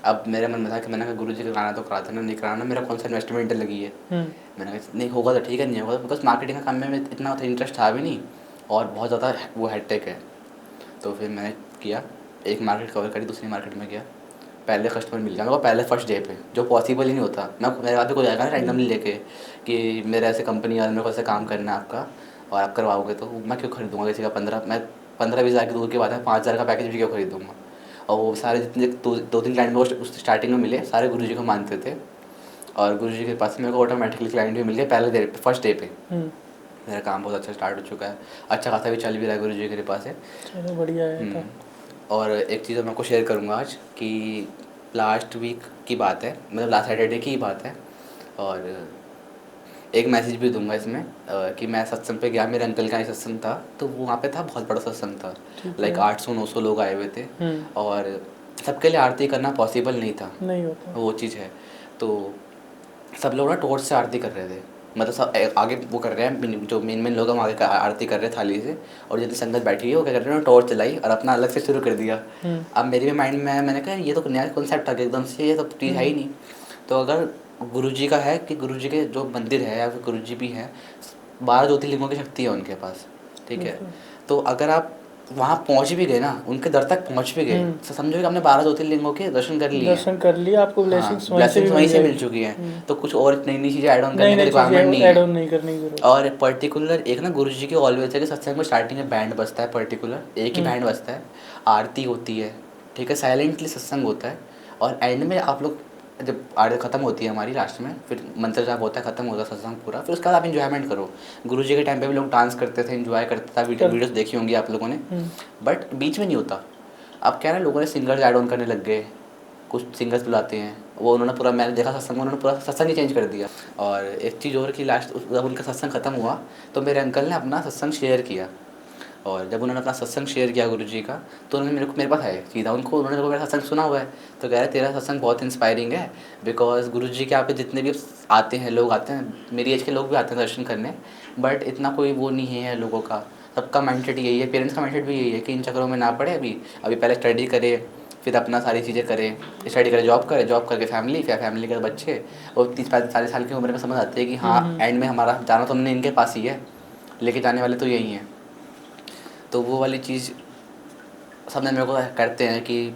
अब मेरे मन में था कि मैंने कहा गुरुजी का कराना तो कराता ना, नहीं कराना, मेरा कौन सा इन्वेस्टमेंट लगी है। मैंने कहा नहीं होगा तो ठीक है, नहीं होगा तो, बिकॉज मार्केटिंग का काम में इतना इंटरेस्ट था भी नहीं और बहुत ज़्यादा वो हेडेक है। तो फिर मैंने किया, एक मार्केट कवर करी, दूसरी मार्केट में गया, पहले कस्टमर मिल गया मेरे को पहले फर्स्ट डे पे, जो पॉसिबल ही नहीं होता। मैं मेरे बाद भी कोई आएगा ना रैंडमली लेके कि मेरे ऐसे कंपनी और मेरे को ऐसे काम करना है आपका और आप करवाओगे, तो मैं क्यों खरीदूँगा किसी का 15-20 हज़ार की दूर की बात है, 5 हज़ार का पैकेज भी क्यों खरीदूँगा। और वो सारे जितने 2-3 क्लाइंट मेरे को स्टार्टिंग में मिले, सारे गुरुजी को मानते थे, और गुरुजी के पास मेरे को ऑटोमेटिकली क्लाइंट भी मिल गए पहले डे पे, फर्स्ट डे पे। मेरा काम बहुत अच्छा स्टार्ट हो चुका है, अच्छा खासा भी चल भी रहा है गुरुजी के कृपा से। चलो बढ़िया है तो। और एक चीज़ मैं आपको शेयर करूँगा आज कि लास्ट वीक की बात है, मतलब लास्ट सैटरडे की ही बात है, और एक मैसेज भी दूंगा इसमें कि मैं सत्संग पे गया, मेरे अंकल का ही सत्संग था, तो वो वहाँ पे था, बहुत बड़ा सत्संग था, लाइक 800-900 लोग आए हुए थे, और सबके लिए आरती करना पॉसिबल नहीं था, नहीं होता वो चीज़ है। तो सब लोग ना टॉर्च से आरती कर रहे थे, मतलब सब आगे वो कर रहे हैं, जो मेन लोग हम आगे आरती कर रहे हैं थाली से, और जितनी संगत बैठी है वो क्या कर रहे हैं, टॉर्च जलाई और अपना अलग से शुरू कर दिया। अब मेरे भी माइंड में मैंने कहा ये तो नया कॉन्सेप्ट आ गया एकदम से, ये तो चीज़ है ही नहीं। तो अगर गुरुजी का है कि गुरुजी के जो मंदिर है या फिर गुरुजी भी हैं, 12 ज्योतिर्लिंगों की शक्ति है उनके पास, ठीक है। तो अगर आप वहाँ पहुँच भी गए ना, उनके दर तक पहुँच भी गए, तो समझो कि हमने 12 ज्योतिर्लिंगों के दर्शन कर लिए हैं। दर्शन कर लिया, आपको हाँ, ब्लेसिंग्स ब्लेसिंग्स वहीं से मिल जाएगी। चुकी हैं, तो कुछ और नई चीज़ें ऐड ऑन करने नई का नई रिक्वायरमेंट नहीं चीज़ें ऐड है। ऑन नहीं करने की जरूरत। और पर्टिकुलर एक ना गुरुजी के ऑलवेज है कि सत्संग में स्टार्टिंग में बैंड बजता है, पर्टिकुलर एक ही बैंड बजता है, आरती होती है, ठीक है, साइलेंटली सत्संग होता है, और एंड में आप लोग जब आरती ख़त्म होती है हमारी, लास्ट में फिर मंत्र जाप होता है, ख़त्म होता है सत्संग पूरा, फिर उसके बाद आप इन्जॉयमेंट करो। गुरुजी के टाइम पे भी लोग डांस करते थे, इन्जॉय करते थे, वीडियोस देखी होंगी आप लोगों ने, बट बीच में नहीं होता। अब क्या है ना, लोगों ने सिंगर्स ऐड ऑन करने लग गए, कुछ सिंगर्स बुलाते हैं, वो उन्होंने पूरा, मैंने देखा सत्संग में उन्होंने पूरा सत्संग ही चेंज कर दिया। और एक चीज़ और कि लास्ट जब उनका सत्संग ख़त्म हुआ तो मेरे अंकल ने अपना सत्संग शेयर किया, और जब उन्होंने अपना सत्संग शेयर किया गुरुजी का, तो उन्होंने मेरे पास आए सीधा, उन्होंने मेरा सत्संग सुना हुआ है, तो कह रहे तेरा सत्संग बहुत इंस्पायरिंग है, बिकॉज गुरुजी के यहाँ पे जितने भी आते हैं लोग, आते हैं मेरी एज के लोग भी आते हैं दर्शन करने, बट इतना कोई वो नहीं है लोगों का, सबका माइंडसेट यही है, पेरेंट्स का माइंडसेट भी यही है कि इन चक्करों में ना पड़े, अभी पहले स्टडी करे, फिर अपना सारी चीज़ें करें, स्टडी करे, जॉब करके फैमिली, फिर फैमिली के बच्चे, और 30-40 साल की उम्र में समझ आती है कि हाँ एंड में हमारा जाना तो हमने इनके पास ही है, लेके जाने वाले तो यही हैं। तो वो वाली चीज़ सबने मेरे को करते हैं कि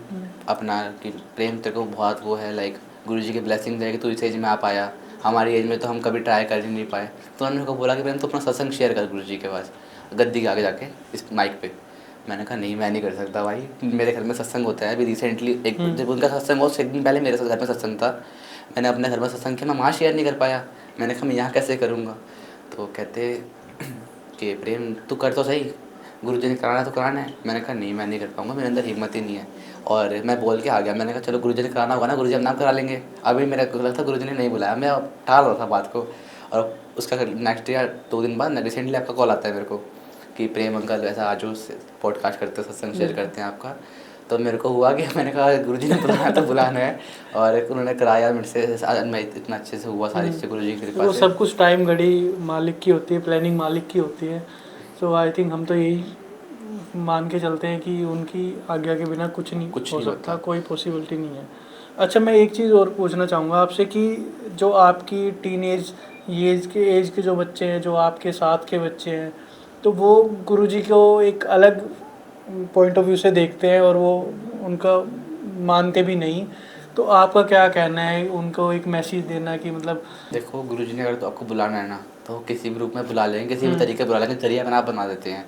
अपना कि प्रेम तेरे को बहुत वो है, लाइक गुरुजी की ब्लेसिंग है कि तू इस एज में आ पाया, हमारी एज में तो हम कभी ट्राई कर ही नहीं पाए। तो उन्होंने मेरे को बोला कि प्रेम तो अपना सत्संग शेयर कर गुरुजी के पास, गद्दी के आगे जाके इस माइक पे। मैंने कहा नहीं, मैं नहीं कर सकता भाई, मेरे घर में सत्संग होता है। अभी रिसेंटली एक जब उनका सत्संग हो, उससे एक दिन पहले मेरे घर में सत्संग था, मैंने अपने घर में सत्संग किया, मैं वहाँ शेयर नहीं कर पाया। मैंने कहा मैं यहाँ कैसे करूँगा। तो कहते कि प्रेम तू कर तो सही, गुरुजी ने कराना तो कराना है। मैंने कहा नहीं, मैं नहीं कर पाऊँगा, मेरे अंदर हिम्मत ही नहीं है। और मैं बोल के आ गया, मैंने कहा चलो गुरुजी ने कराना होगा ना, गुरुजी हम नाम करा लेंगे। अभी मेरा लगता था गुरुजी ने नहीं बुलाया, मैं टाल रहा था बात को। और उसका नेक्स्ट या 2 दिन बाद रिसेंटली आपका कॉल आता है मेरे को कि प्रेम अंकल ऐसा आज पॉडकास्ट करते हो, सत्संग शेयर करते हैं आपका। तो मेरे को हुआ कि मैंने कहा गुरुजी ने बुलाया तो बुलाना है, और उन्होंने कराया मेरे से, मैं इतना अच्छे से हुआ सारी चीज़ें गुरुजी की कृपा वो से। सब कुछ टाइम घड़ी मालिक की होती है, प्लानिंग मालिक की होती है। सो आई थिंक हम तो यही मान के चलते हैं कि उनकी आज्ञा के बिना कुछ नहीं हो सकता, कोई पॉसिबिलिटी नहीं है। अच्छा, मैं एक चीज़ और पूछना चाहूँगा आपसे कि जो आपकी टीन एज एज के जो बच्चे हैं, जो आपके साथ के बच्चे हैं, तो वो गुरुजी को एक अलग पॉइंट ऑफ व्यू से देखते हैं और वो उनका मानते भी नहीं। तो आपका क्या कहना है, उनको एक मैसेज देना कि मतलब देखो गुरुजी ने अगर तो आपको बुलाना है ना, तो किसी भी रूप में बुला लेंगे, किसी भी तरीके बुला लेंगे, जरिया बना देते हैं।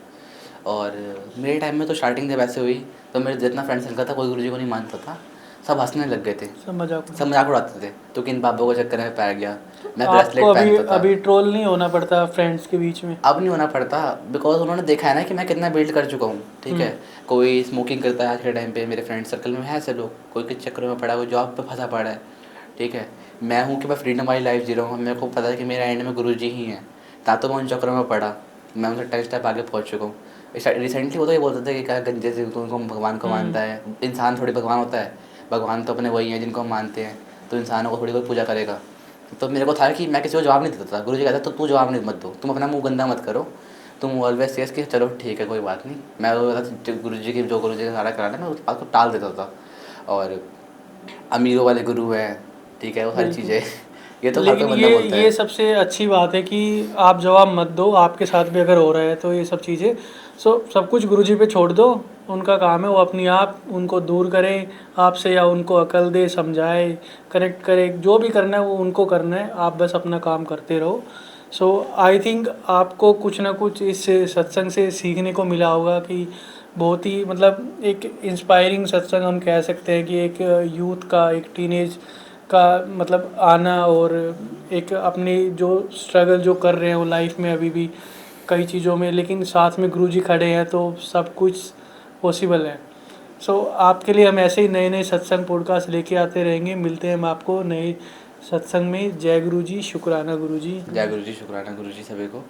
और मेरे टाइम में तो स्टार्टिंग जब ऐसे हुई, तो मेरे जितना फ्रेंड सर्कल था कोई गुरुजी को नहीं मानता था, सब हंसने लग गए थे, सब मजाक सब मजाक उड़ाते थे। तो किन बाबों के चक्कर में पड़ गया, मैं आपको ब्रेसलेट अभी पहनता था। अभी ट्रोल नहीं होना पड़ता फ्रेंड्स के बीच में? अब नहीं होना पड़ता, बिकॉज उन्होंने देखा है ना कि मैं कितना बिल्ड कर चुका हूँ, ठीक है। कोई स्मोकिंग करता है आज के टाइम पे, मेरे फ्रेंड सर्कल में है ऐसे लोग, कोई किस चक्कर में पड़ा है, कोई जॉब पे फंसा पड़ा है, ठीक है। मैं हूँ कि मैं फ्रीडम वाली लाइफ जी रहा हूँ, मेरे को पता है कि मेरा एंड में गुरुजी ही हैं। ना तो मैं उन चक्करों में पड़ा, मैं उनसे 10 स्टेप आगे पहुँच चुका हूँ। रिसेंटली वो तो ये बोलते थे कि क्या गंजे से तुमको भगवान को मानता है, इंसान थोड़ी भगवान होता है, भगवान तो अपने वही हैं जिनको हम मानते हैं, तो इंसानों को थोड़ी कोई पूजा करेगा। तो मेरे को था कि मैं किसी को जवाब नहीं देता था। गुरुजी कहता तो तू जवाब नहीं मत दो, तुम अपना मुंह गंदा मत करो, तुम ऑलवेज सेस कि चलो ठीक है कोई बात नहीं। मैं वो गुरुजी की जो गुरुजी का सारा कराना मैं उस बात को टाल देता था। और अमीरों वाले गुरु हैं, ठीक है, वो सारी बिल्कुल। चीज़ें ये तो हर कोई लेकिन बंदा बोलता ये है। सबसे अच्छी बात है कि आप जवाब मत दो, आपके साथ भी अगर हो रहा है तो ये सब चीज़ें सब कुछ गुरुजी पे छोड़ दो। उनका काम है वो अपने आप उनको दूर करें आपसे, या उनको अकल दे, समझाए, कनेक्ट करे, जो भी करना है वो उनको करना है, आप बस अपना काम करते रहो। सो आई थिंक आपको कुछ ना कुछ इस सत्संग से सीखने को मिला होगा कि बहुत ही मतलब एक इंस्पायरिंग सत्संग हम कह सकते हैं कि एक यूथ का, एक टीनेज का मतलब आना, और एक अपनी जो स्ट्रगल जो कर रहे हैं वो लाइफ में अभी भी कई चीज़ों में, लेकिन साथ में गुरुजी खड़े हैं तो सब कुछ पॉसिबल है। सो आपके लिए हम ऐसे ही नए नए सत्संग पॉडकास्ट लेके आते रहेंगे। मिलते हैं हम आपको नए सत्संग में। जय गुरुजी, शुक्राना गुरुजी। जय गुरुजी, शुक्राना गुरुजी सभी को।